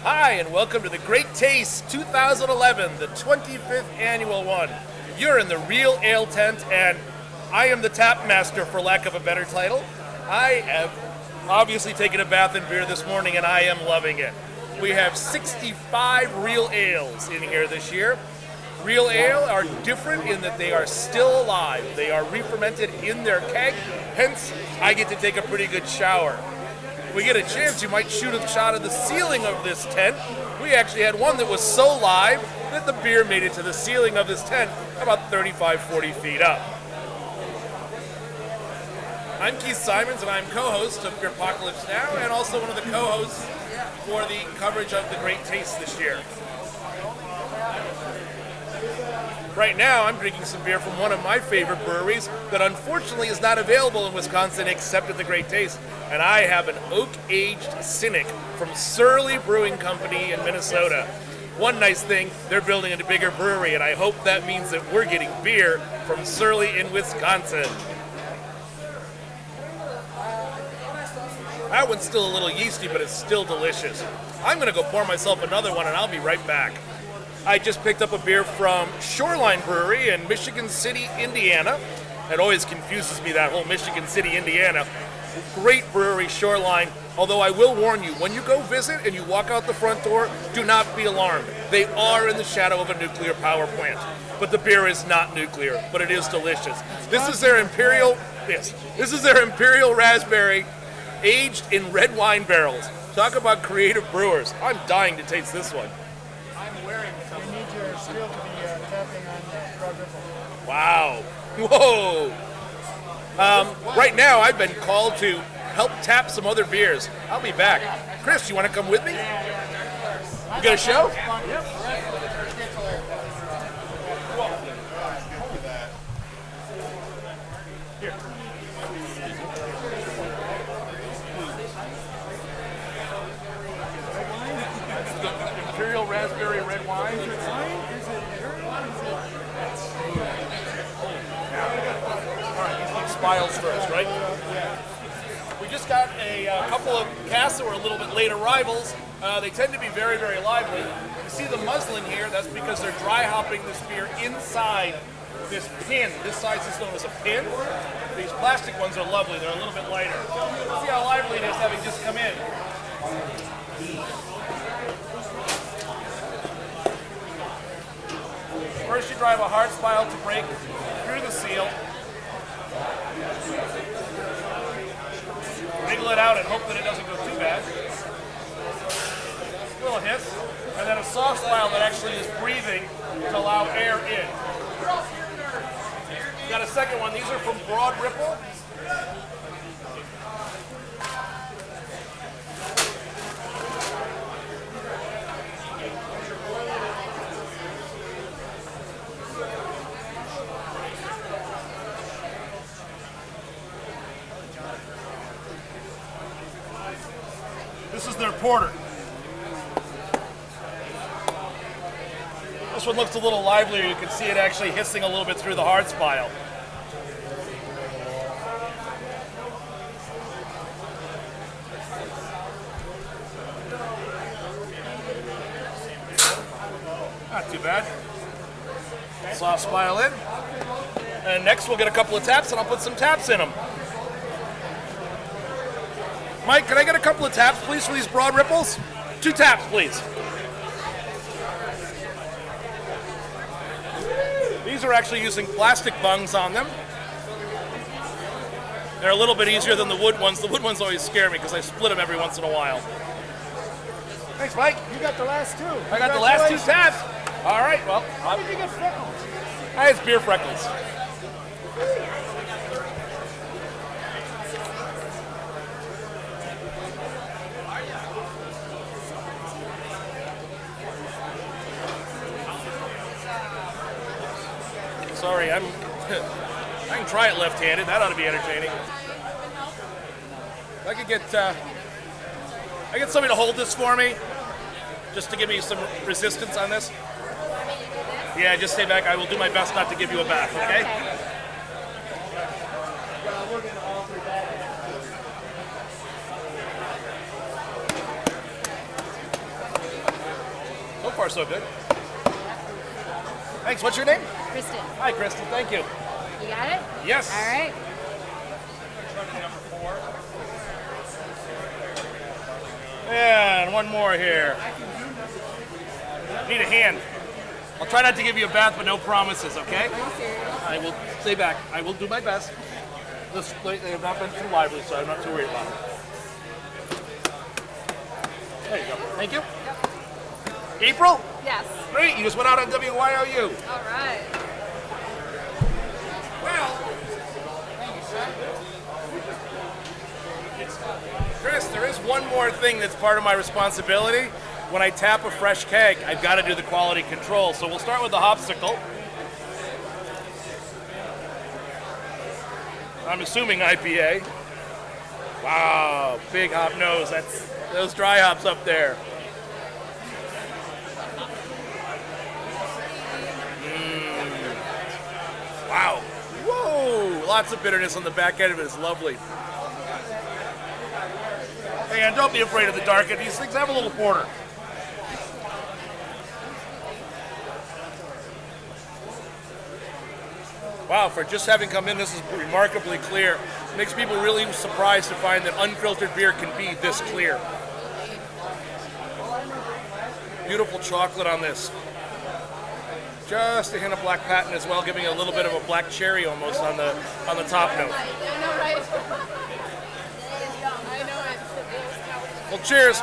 Hi, and welcome to the Great Taste 2011, the 25th annual one. You're in the Real Ale Tent, and I am the tap master, for lack of a better title. I have obviously taken a bath in beer this morning, and I am loving it. We have 65 real ales in here this year. Real ale are different in that they are still alive. They are re-fermented in their keg, hence I get to take a pretty good shower. If we get a chance, you might shoot a shot of the ceiling of this tent. We actually had one that was so live that the beer made it to the ceiling of this tent about 35-40 feet up. I'm Keith Symonds, and I'm co-host of Beerpocalypse Now, and also one of the co-hosts for the coverage of the Great Taste this year. Right now, I'm drinking some beer from one of my favorite breweries that unfortunately is not available in Wisconsin except at the Great Taste. And I have an oak-aged Cynic from Surly Brewing Company in Minnesota. One nice thing, they're building a bigger brewery, and I hope that means that we're getting beer from Surly in Wisconsin. That one's still a little yeasty, but it's still delicious. I'm going to go pour myself another one, and I'll be right back. I just picked up a beer from Shoreline Brewery in Michigan City, Indiana. It always confuses me, that whole Michigan City, Indiana. Great brewery, Shoreline. Although I will warn you, when you go visit and you walk out the front door, do not be alarmed. They are in the shadow of a nuclear power plant. But the beer is not nuclear, but it is delicious. This is their Imperial Raspberry, aged in red wine barrels. Talk about creative brewers. I'm dying to taste this one. I'm wearing some. You need your skill to be tapping on the Broad Ripple. Wow. Whoa. Right now, I've been called to help tap some other beers. I'll be back. Chris, you want to come with me? You got a show? Yep. Here. Imperial Raspberry red wine. Is it All right, these look spiles first, right? We just got a couple of casks that were a little bit late arrivals. They tend to be very, very lively. You see the muslin here, that's because they're dry hopping this beer inside this pin. This size is known as a pin. These plastic ones are lovely, they're a little bit lighter. See how lively it is having just come in. First you drive a hard spile to break through the seal. Wiggle it out and hope that it doesn't go too bad. A little hiss. And then a soft spile that actually is breathing to allow air in. Got a second one. These are from Broad Ripple. This is their porter. This one looks a little livelier. You can see it actually hissing a little bit through the hard spile. Not too bad. Soft spile in. And next we'll get a couple of taps and I'll put some taps in them. Mike, can I get a couple of taps, please, for these Broad Ripples? 2 taps, please. These are actually using plastic bungs on them. They're a little bit easier than the wood ones. The wood ones always scare me because I split them every once in a while. Thanks, Mike. You got the last 2. I got the last 2 taps. All right, well. How did you get freckles? It's beer freckles. Sorry, I can try it left-handed. That ought to be entertaining. If I could get somebody to hold this for me, just to give me some resistance on this. Yeah, just stay back. I will do my best not to give you a bath, okay? far, so good. Thanks. What's your name? Kristen, Hi, Kristen. Thank you. you got it? Yes. All right. And one more here. Need a hand. I'll try not to give you a bath, but no promises, okay? I will stay back. I will do my best. They have not been too lively, so I'm not too worried about it. There you go. Thank you. April? Yes. Great. You just went out on WYOU. All right. Well, Chris, there is one more thing that's part of my responsibility. When I tap a fresh keg, I've got to do the quality control. So we'll start with the hopsicle. I'm assuming IPA. Wow, big hop nose. That's those dry hops up there. Wow. Whoa, lots of bitterness on the back end of it. It's lovely. And don't be afraid of the dark end. These things have a little porter. Wow, for just having come in, this is remarkably clear. Makes people really surprised to find that unfiltered beer can be this clear. Beautiful chocolate on this. Just a hint of black patent as well, giving it a little bit of a black cherry almost on the top note. I know, right? I know it. Well, cheers.